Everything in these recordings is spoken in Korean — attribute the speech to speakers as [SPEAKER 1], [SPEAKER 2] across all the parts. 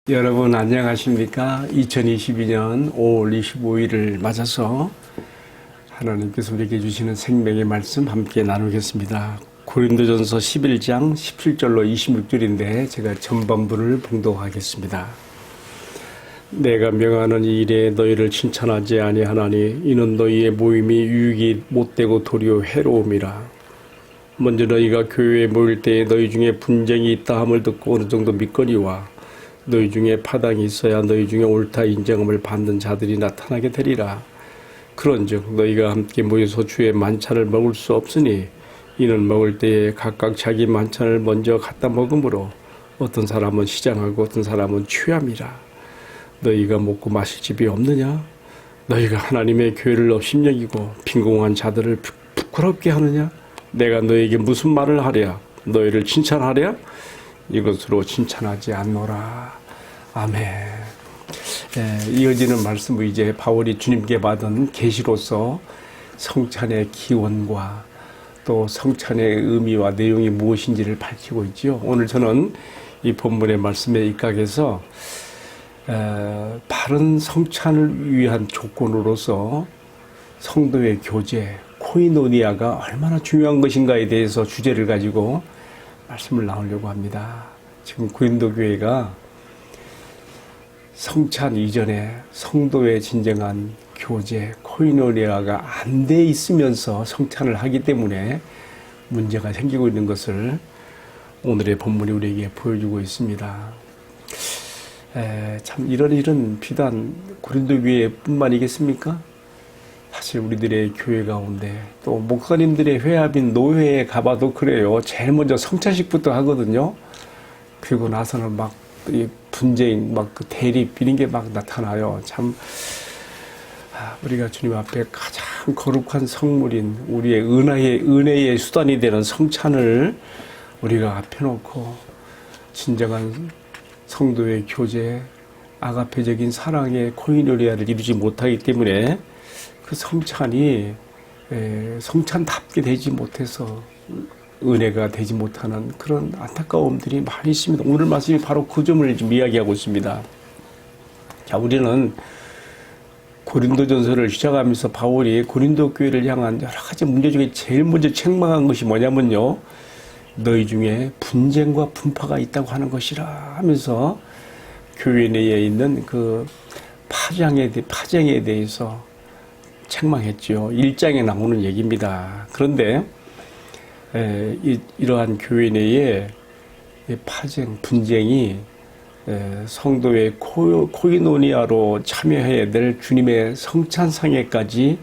[SPEAKER 1] 여러분 안녕하십니까? 2022년 5월 25일을 맞아서 하나님께서 우리에게 주시는 생명의 말씀 함께 나누겠습니다. 고린도전서 11장 17절로 26절인데 제가 전반부를 봉독하겠습니다. 내가 명하는 이 일에 너희를 칭찬하지 아니하나니 이는 너희의 모임이 유익이 못되고 도리어 해로움이라. 먼저 너희가 교회에 모일 때에 너희 중에 분쟁이 있다 함을 듣고 어느 정도 믿거니와 너희 중에 파당이 있어야 너희 중에 옳다 인정함을 받는 자들이 나타나게 되리라. 그런즉 너희가 함께 모여서 주의 만찬을 먹을 수 없으니 이는 먹을 때에 각각 자기 만찬을 먼저 갖다 먹으므로 어떤 사람은 시장하고 어떤 사람은 취함이라. 너희가 먹고 마실 집이 없느냐? 너희가 하나님의 교회를 업신여기고 빈궁한 자들을 부끄럽게 하느냐? 내가 너희에게 무슨 말을 하랴? 너희를 칭찬하랴? 이것으로 칭찬하지 않노라. 아멘. 이어지는 말씀은 이제 바울이 주님께 받은 계시로서 성찬의 기원과 또 성찬의 의미와 내용이 무엇인지를 밝히고 있죠. 오늘 저는 이 본문의 말씀에 입각해서 바른 성찬을 위한 조건으로서 성도의 교제, 코이노니아가 얼마나 중요한 것인가에 대해서 주제를 가지고 말씀을 나누려고 합니다. 지금 고린도 교회가 성찬 이전에 성도의 진정한 교제, 코이노니아가 안 돼 있으면서 성찬을 하기 때문에 문제가 생기고 있는 것을 오늘의 본문이 우리에게 보여주고 있습니다. 참 이런 일은 비단 고린도 교회뿐만이겠습니까? 사실 우리들의 교회 가운데 또 목사님들의 회합인 노회에 가봐도 그래요. 제일 먼저 성찬식부터 하거든요. 그리고 나서는 막 분쟁, 막 대립 이런 게 막 나타나요. 참 우리가 주님 앞에 가장 거룩한 성물인 우리의 은혜의 수단이 되는 성찬을 우리가 앞에 놓고 진정한 성도의 교제, 아가페적인 사랑의 코이노니아를 이루지 못하기 때문에 그 성찬이 성찬답게 되지 못해서 은혜가 되지 못하는 그런 안타까움들이 많이 있습니다. 오늘 말씀이 바로 그 점을 좀 이야기하고 있습니다. 자, 우리는 고린도전서를 시작하면서 바울이 고린도 교회를 향한 여러 가지 문제 중에 제일 먼저 책망한 것이 뭐냐면요, 너희 중에 분쟁과 분파가 있다고 하는 것이라 하면서 교회 내에 있는 그 파쟁에 대해서 책망했죠. 1장에 나오는 얘기입니다. 그런데 이러한 교회 내에 파쟁, 분쟁이 성도의 코이노니아로 참여해야 될 주님의 성찬상에까지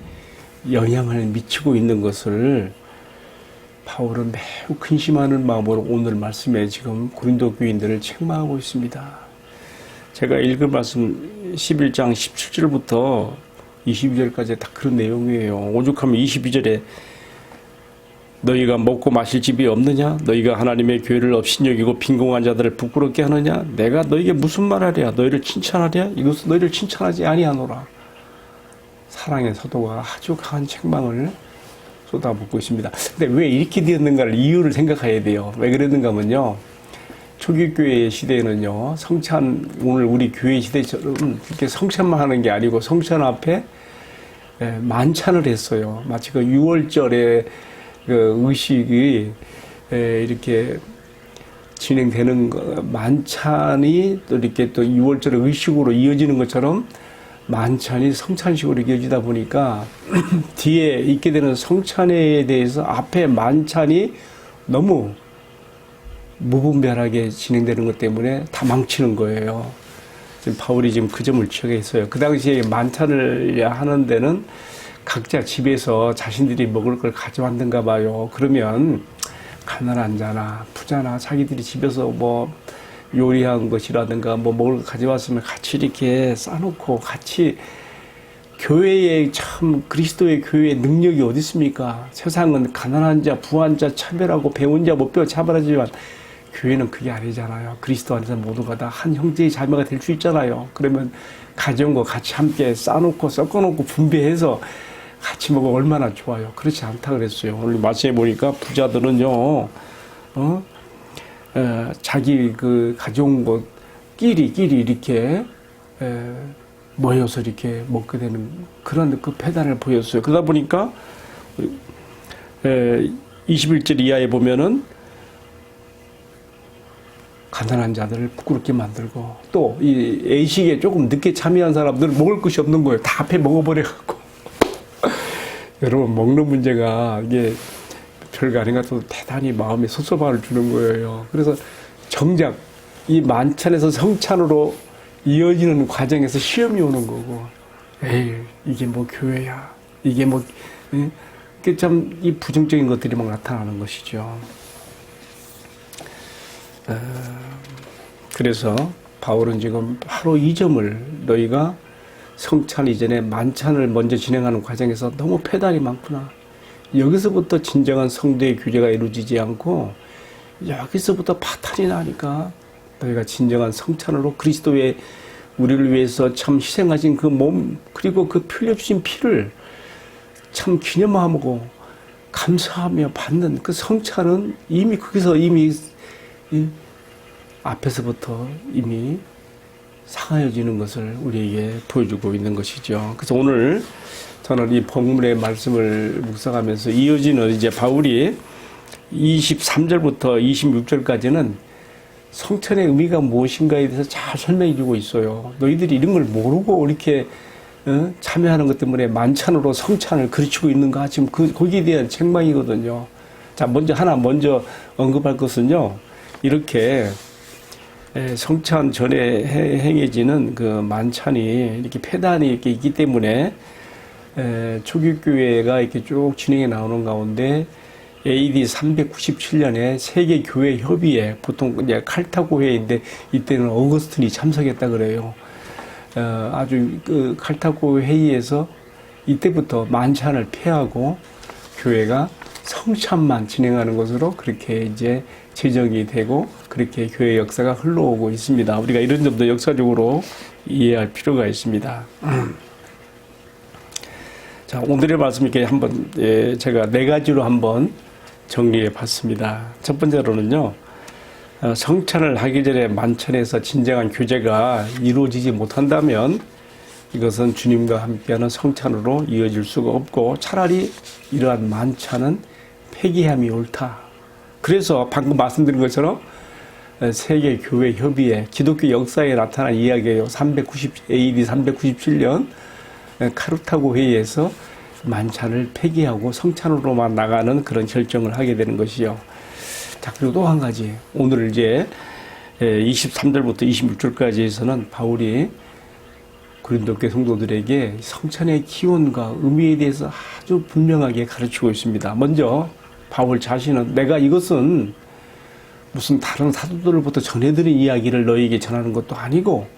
[SPEAKER 1] 영향을 미치고 있는 것을 바울은 매우 근심하는 마음으로 오늘 말씀에 지금 고린도 교인들을 책망하고 있습니다. 제가 읽은 말씀 11장 17절부터 22절까지 다 그런 내용이에요. 오죽하면 22절에 너희가 먹고 마실 집이 없느냐? 너희가 하나님의 교회를 업신여기고 빈궁한 자들을 부끄럽게 하느냐? 내가 너희에게 무슨 말하랴? 너희를 칭찬하랴? 이것은 너희를 칭찬하지 아니하노라. 사랑의 사도가 아주 강한 책망을 쏟아붓고 있습니다. 근데 왜 이렇게 되었는가를 이유를 생각해야 돼요. 왜 그랬는가 하면요, 초기교회 시대에는요, 성찬, 오늘 우리 교회 시대처럼 이렇게 성찬만 하는 게 아니고 성찬 앞에 만찬을 했어요. 마치 그 6월절에 그 의식이 이렇게 진행되는 만찬이 또 이렇게 또 6월절의 의식으로 이어지는 것처럼 만찬이 성찬식으로 이어지다 보니까 뒤에 있게 되는 성찬에 대해서 앞에 만찬이 너무 무분별하게 진행되는 것 때문에 다 망치는 거예요. 지금 바울이 지금 그 점을 지적했어요. 그 당시에 만찬을 하는 데는 각자 집에서 자신들이 먹을 걸 가져왔는가 봐요. 그러면 가난한 자나 부자나 자기들이 집에서 뭐 요리한 것이라든가 뭐 먹을 거 가져왔으면 같이 이렇게 싸놓고 같이, 교회에 참 그리스도의 교회의 능력이 어디 있습니까? 세상은 가난한 자, 부한 자 차별하고 배운 자 못 배워 차별하지만 교회는 그게 아니잖아요. 그리스도 안에서 모두가 다 한 형제의 자매가 될 수 있잖아요. 그러면 가져온 거 같이 함께 싸놓고 섞어놓고 분배해서 같이 먹으면 얼마나 좋아요. 그렇지 않다 그랬어요. 오늘 말씀해 보니까 부자들은요, 자기 그 가져온 것 끼리 이렇게 모여서 이렇게 먹게 되는 그런 그 패단을 보였어요. 그러다 보니까 21절 이하에 보면은 가난한 자들을 부끄럽게 만들고 또 이 예식에 조금 늦게 참여한 사람들은 먹을 것이 없는 거예요. 다 앞에 먹어버려갖고. 여러분, 먹는 문제가 이게 별거 아닌 것 같아도 대단히 마음에 섭섭함을 주는 거예요. 그래서 정작 이 만찬에서 성찬으로 이어지는 과정에서 시험이 오는 거고, 에이, 이게 뭐 교회야. 이게 뭐, 그게 참 이 부정적인 것들이 막 나타나는 것이죠. 그래서 바울은 지금 바로 이 점을 너희가 성찬 이전에 만찬을 먼저 진행하는 과정에서 너무 패단이 많구나. 여기서부터 진정한 성도의 규제가 이루어지지 않고 여기서부터 파탄이 나니까 너희가 진정한 성찬으로 그리스도의 우리를 위해서 참 희생하신 그 몸 그리고 그 피 흘려주신 피를 참 기념하고 감사하며 받는 그 성찬은 이미 거기서 이미 앞에서부터 이미 상하여지는 것을 우리에게 보여주고 있는 것이죠. 그래서 오늘 저는 이 본문의 말씀을 묵상하면서 이어지는 이제 바울이 23절부터 26절까지는 성찬의 의미가 무엇인가에 대해서 잘 설명해 주고 있어요. 너희들이 이런 걸 모르고 이렇게 참여하는 것 때문에 만찬으로 성찬을 그르치고 있는가? 지금 거기에 대한 책망이거든요. 자, 먼저 언급할 것은요. 이렇게 성찬 전에 행해지는 그 만찬이 이렇게 폐단이 이렇게 있기 때문에 초기교회가 이렇게 쭉 진행해 나오는 가운데 AD 397년에 세계교회협의회, 보통 이제 칼타고 회의인데 이때는 어거스틴이 참석했다 그래요. 아주 그 칼타고 회의에서 이때부터 만찬을 폐하고 교회가 성찬만 진행하는 것으로 그렇게 이제 제정이 되고 그렇게 교회 역사가 흘러오고 있습니다. 우리가 이런 점도 역사적으로 이해할 필요가 있습니다. 자, 오늘의 말씀 이렇게 한번 제가 네 가지로 한번 정리해 봤습니다. 첫 번째로는요, 성찬을 하기 전에 만찬에서 진정한 교제가 이루어지지 못한다면 이것은 주님과 함께하는 성찬으로 이어질 수가 없고 차라리 이러한 만찬은 폐기함이 옳다. 그래서 방금 말씀드린 것처럼 세계교회협의회 기독교 역사에 나타난 이야기예요. AD 397년 카르타고 회의에서 만찬을 폐기하고 성찬으로만 나가는 그런 결정을 하게 되는 것이요. 자, 그리고 또 한 가지. 오늘 이제 23절부터 26절까지에서는 바울이 고린도 교회 성도들에게 성찬의 기원과 의미에 대해서 아주 분명하게 가르치고 있습니다. 먼저 바울 자신은 내가 이것은 무슨 다른 사도들로부터 전해드린 이야기를 너희에게 전하는 것도 아니고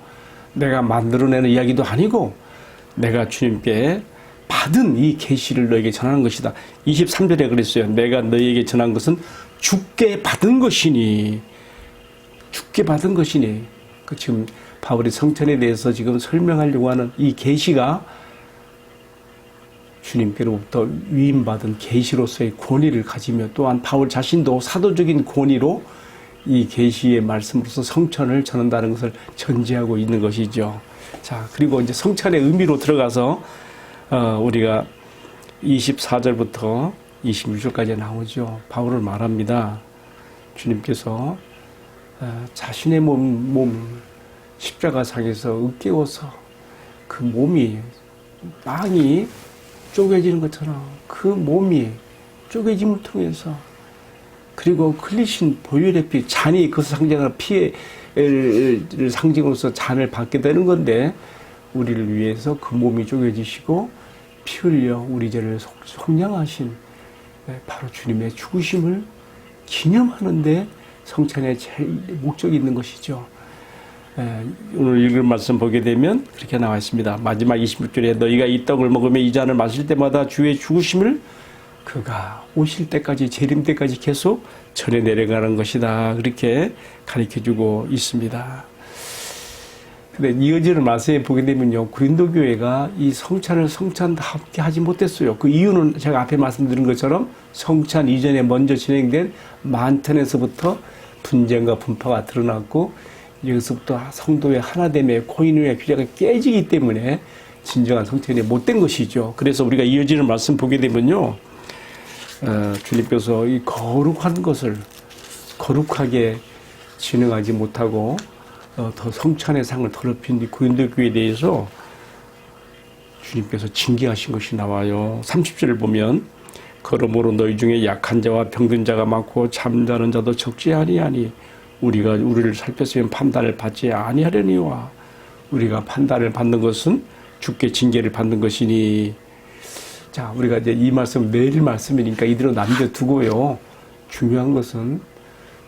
[SPEAKER 1] 내가 만들어내는 이야기도 아니고 내가 주님께 받은 이 계시를 너희에게 전하는 것이다. 23절에 그랬어요. 내가 너희에게 전한 것은 주께 받은 것이니 그 지금 바울이 성찬에 대해서 지금 설명하려고 하는 이 계시가 주님께로부터 위임받은 계시로서의 권위를 가지며 또한 바울 자신도 사도적인 권위로 이 계시의 말씀으로서 성찬을 전한다는 것을 전제하고 있는 것이죠. 자, 그리고 이제 성찬의 의미로 들어가서 우리가 24절부터 26절까지 나오죠. 바울은 말합니다. 주님께서 자신의 몸 십자가상에서 으깨워서 그 몸이 빵이 쪼개지는 것처럼 그 몸이 쪼개짐을 통해서 그리고 흘리신 보혈의 피, 잔이 그것을 상징하는 피를 상징으로서 잔을 받게 되는 건데 우리를 위해서 그 몸이 쪼개지시고 피 흘려 우리 죄를 속량하신 바로 주님의 죽으심을 기념하는데 성찬의 제일 목적이 있는 것이죠. 오늘 읽을 말씀 보게 되면 그렇게 나와 있습니다. 마지막 26절에 너희가 이 떡을 먹으며 이 잔을 마실 때마다 주의 죽으심을 그가 오실 때까지 재림 때까지 계속 전해 내려가는 것이다. 그렇게 가르쳐주고 있습니다. 근데 이어지는 말씀에 보게 되면요, 고린도 교회가 이 성찬을 성찬답게 하지 못했어요. 그 이유는 제가 앞에 말씀드린 것처럼 성찬 이전에 먼저 진행된 만찬에서부터 분쟁과 분파가 드러났고 여기서부터 성도의 하나됨의 코인의 규제가 깨지기 때문에 진정한 성찬이 못된 것이죠. 그래서 우리가 이어지는 말씀 보게 되면요, 주님께서 이 거룩한 것을 거룩하게 진행하지 못하고 더 성찬의 상을 더럽힌 이 고린도 교회에 대해서 주님께서 징계하신 것이 나와요. 30절을 보면 그러므로 너희 중에 약한 자와 병든 자가 많고 잠자는 자도 적지 아니하니 우리가 우리를 살폈으면 판단을 받지 아니하려니와. 우리가 판단을 받는 것은 주께 징계를 받는 것이니. 자, 우리가 이제 이 말씀 매일 말씀이니까 이대로 남겨두고요. 중요한 것은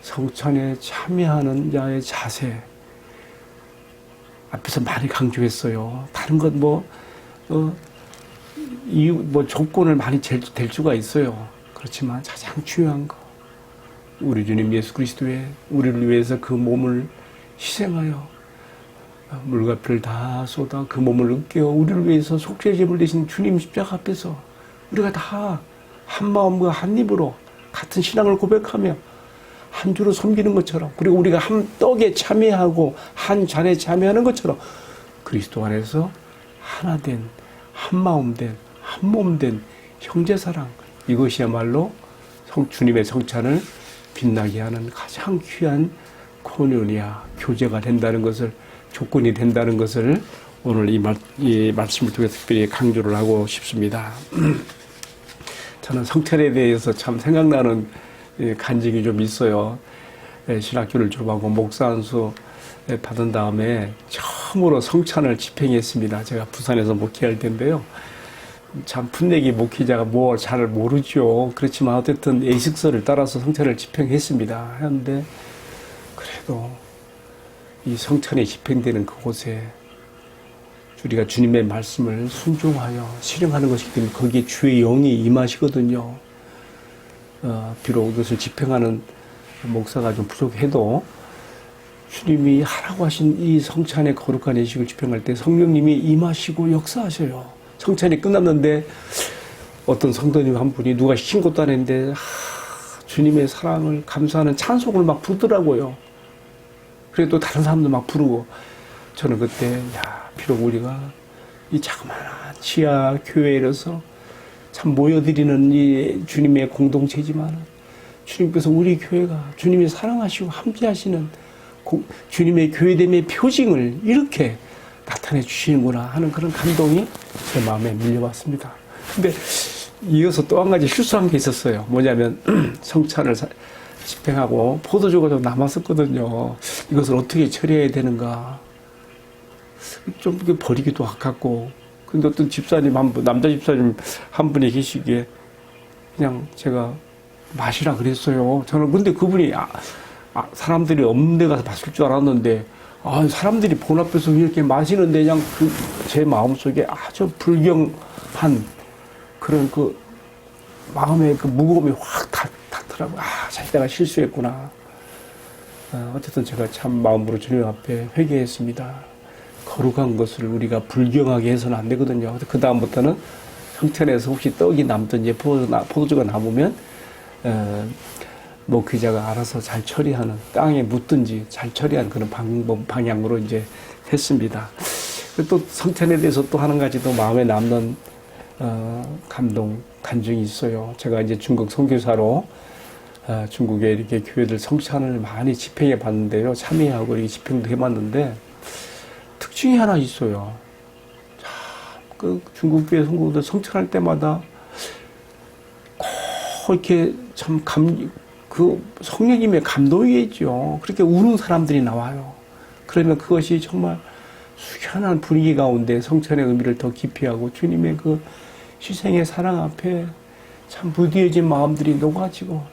[SPEAKER 1] 성찬에 참여하는 자의 자세. 앞에서 많이 강조했어요. 다른 것 조건을 많이 댈 수가 있어요. 그렇지만 가장 중요한 거, 우리 주님 예수 그리스도의 우리를 위해서 그 몸을 희생하여 물과 피를 다 쏟아 그 몸을 으깨어 우리를 위해서 속죄제물 대신 주님 십자가 앞에서 우리가 다 한 마음과 한 입으로 같은 신앙을 고백하며 한 주로 섬기는 것처럼, 그리고 우리가 한 떡에 참여하고 한 잔에 참여하는 것처럼 그리스도 안에서 하나된, 한마음된, 한몸된 형제사랑, 이것이야말로 주님의 성찬을 빛나게 하는 가장 귀한 코인오니아, 교제가 된다는 것을, 조건이 된다는 것을 오늘 이 말씀을 통해 특별히 강조를 하고 싶습니다. 저는 성찬에 대해서 참 생각나는 간증이 좀 있어요. 신학교를 졸업하고 목사 안수 받은 다음에 처음으로 성찬을 집행했습니다. 제가 부산에서 목회할 텐데요. 참 풋내기 목회자가 뭐 잘 모르죠. 그렇지만 어쨌든 예식서를 따라서 성찬을 집행했습니다. 했는데 그래도 이 성찬이 집행되는 그곳에 우리가 주님의 말씀을 순종하여 실행하는 것이기 때문에 거기에 주의 영이 임하시거든요. 비록 이것을 집행하는 목사가 좀 부족해도 주님이 하라고 하신 이 성찬의 거룩한 예식을 집행할 때 성령님이 임하시고 역사하셔요. 성찬이 끝났는데 어떤 성도님 한 분이 누가 시킨 것도 아닌데 주님의 사랑을 감사하는 찬송을 막 부르더라고요. 그래도 다른 사람도 막 부르고, 저는 그때 비록 우리가 이 자그마한 지하 교회에서 참 모여드리는 이 주님의 공동체지만 주님께서 우리 교회가 주님이 사랑하시고 함께하시는 주님의 교회됨의 표징을 이렇게 나타내 주시는구나 하는 그런 감동이 제 마음에 밀려왔습니다. 근데 이어서 또 한 가지 실수한 게 있었어요. 뭐냐면 성찬을 집행하고 포도주가 좀 남았었거든요. 이것을 어떻게 처리해야 되는가. 좀 버리기도 아깝고. 근데 어떤 집사님 남자 집사님 한 분이 계시기에 그냥 제가 마시라 그랬어요. 저는 근데 그분이 사람들이 없는 데 가서 마실 줄 알았는데, 사람들이 본 앞에서 이렇게 마시는데 그냥 제 마음속에 아주 불경한 그런 그 마음의 그 무거움이 확 닿더라고요. 자기가 실수했구나. 어쨌든 제가 참 마음으로 주님 앞에 회개했습니다. 거룩한 것을 우리가 불경하게 해서는 안 되거든요. 그 다음부터는 성찬에서 혹시 떡이 남든지 포도주가 남으면 목회자가 알아서 잘 처리하는, 땅에 묻든지 잘 처리하는 그런 방향으로 이제 했습니다. 또 성찬에 대해서 또 한 가지 더 마음에 남는 간증이 있어요. 제가 이제 중국 선교사로 중국에 이렇게 교회들 성찬을 많이 집행해 봤는데요. 참여하고 이렇게 집행도 해봤는데 특징이 하나 있어요. 그 중국 교회 성도들 성찬할 때마다 꼭 이렇게 참 성령님의 감동이 있죠. 그렇게 우는 사람들이 나와요. 그러면 그것이 정말 숙연한 분위기 가운데 성찬의 의미를 더 깊이 하고 주님의 그 희생의 사랑 앞에 참 무디어진 마음들이 녹아지고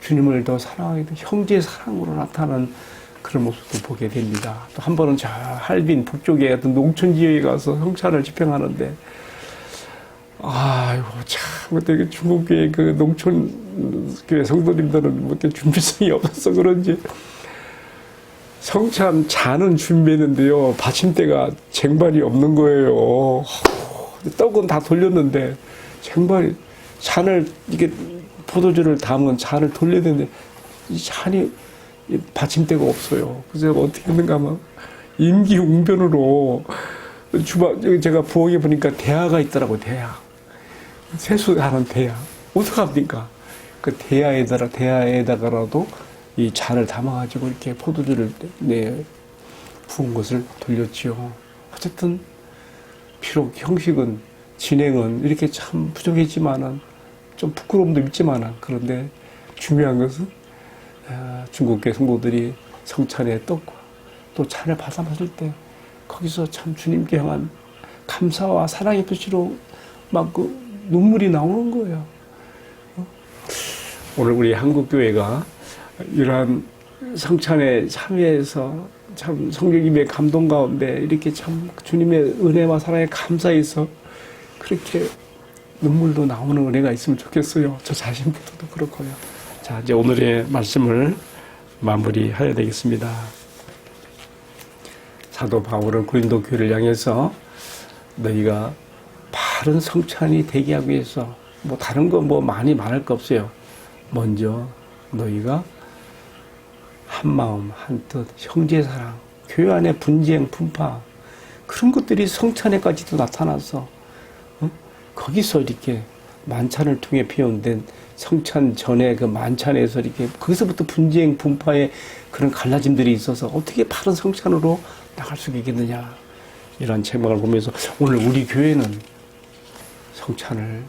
[SPEAKER 1] 주님을 더 사랑하게 된 형제의 사랑으로 나타나는 그런 모습도 보게 됩니다. 또 한 번은 할빈 북쪽의 어떤 농촌 지역에 가서 성찬을 집행하는데, 참, 되게 중국교회 그 농촌교회 성도님들은 뭐 이렇게 준비성이 없어서 그런지 성찬 잔은 준비했는데요. 받침대가 쟁반이 없는 거예요. 떡은 다 돌렸는데 잔을 이게 포도주를 담은 잔을 돌려야 되는데 이 잔이 받침대가 없어요. 그래서 어떻게 했는가 하면 임기응변으로 제가 부엌에 보니까 대야가 있더라고. 대야. 세수하는 대야. 어떡합니까? 그 대야에다가라도 이 잔을 담아가지고 이렇게 포도주를 부은 것을 돌렸지요. 어쨌든 비록 형식은 진행은 이렇게 참 부족했지만은 좀 부끄러움도 있지만은 그런데 중요한 것은 중국계 성도들이 성찬의 떡과 또 잔을 받아 마실 때 거기서 참 주님께 향한 감사와 사랑의 표시로 막 그 눈물이 나오는 거예요. 오늘 우리 한국교회가 이러한 성찬에 참여해서 참 성령님의 감동 가운데 이렇게 참 주님의 은혜와 사랑에 감사해서 그렇게 눈물도 나오는 은혜가 있으면 좋겠어요. 저 자신부터도 그렇고요. 자, 이제 오늘의 말씀을 마무리해야 되겠습니다. 사도 바울은 고린도 교회를 향해서 너희가 바른 성찬이 되게 하기 위해서 뭐 다른 거 뭐 많이 말할 거 없어요. 먼저 너희가 한 마음 한 뜻 형제 사랑 교회 안에 분쟁 분파 그런 것들이 성찬에까지도 나타나서 거기서 이렇게 만찬을 통해 표현된 성찬 전에 그 만찬에서 이렇게 거기서부터 분쟁 분파의 그런 갈라짐들이 있어서 어떻게 바른 성찬으로 나갈 수 있겠느냐 이런 책망을 보면서 오늘 우리 교회는 성찬을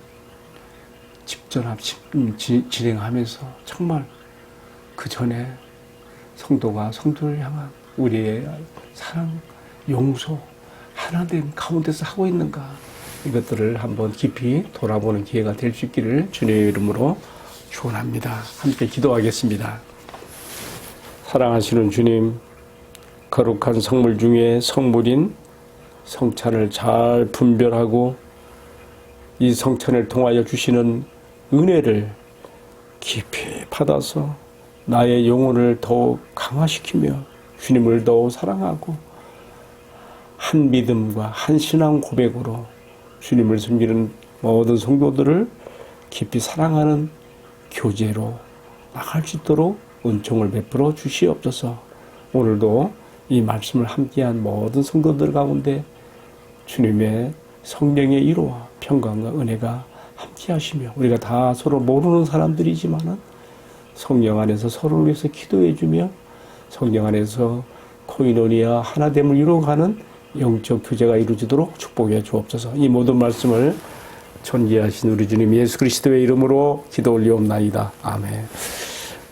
[SPEAKER 1] 진행하면서 정말 그 전에 성도가 성도를 향한 우리의 사랑, 용서, 하나됨 가운데서 하고 있는가 이것들을 한번 깊이 돌아보는 기회가 될 수 있기를 주님의 이름으로 축원합니다. 함께 기도하겠습니다. 사랑하시는 주님, 거룩한 성물 중에 성물인 성찬을 잘 분별하고 이 성찬을 통하여 주시는 은혜를 깊이 받아서 나의 영혼을 더욱 강화시키며 주님을 더욱 사랑하고 한 믿음과 한 신앙 고백으로 주님을 섬기는 모든 성도들을 깊이 사랑하는 교제로 나갈 수 있도록 은총을 베풀어 주시옵소서. 오늘도 이 말씀을 함께한 모든 성도들 가운데 주님의 성령의 위로와 평강과 은혜가 함께 하시며 우리가 다 서로 모르는 사람들이지만은 성령 안에서 서로를 위해서 기도해 주며 성령 안에서 코이노니아 하나됨을 이루어가는 영적 교제가 이루어지도록 축복해 주옵소서. 이 모든 말씀을 존귀하신 우리 주님 예수 그리스도의 이름으로 기도 올리옵나이다. 아멘.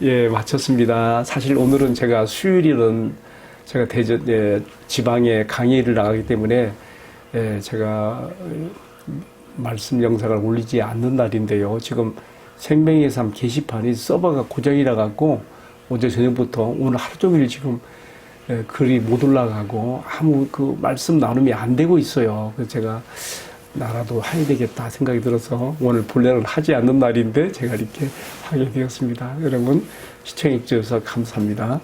[SPEAKER 1] 예, 마쳤습니다. 사실 오늘은 제가 수요일은 제가 지방에 강의를 나가기 때문에 제가 말씀 영상을 올리지 않는 날인데요. 지금 생명의 삶 게시판이 서버가 고장이라 갖고 어제 저녁부터 오늘 하루 종일 지금 글이 못 올라가고 아무 그 말씀 나눔이 안 되고 있어요. 그래서 제가 나라도 해야 되겠다 생각이 들어서 오늘 본래는 하지 않는 날인데 제가 이렇게 하게 되었습니다. 여러분 시청해 주셔서 감사합니다.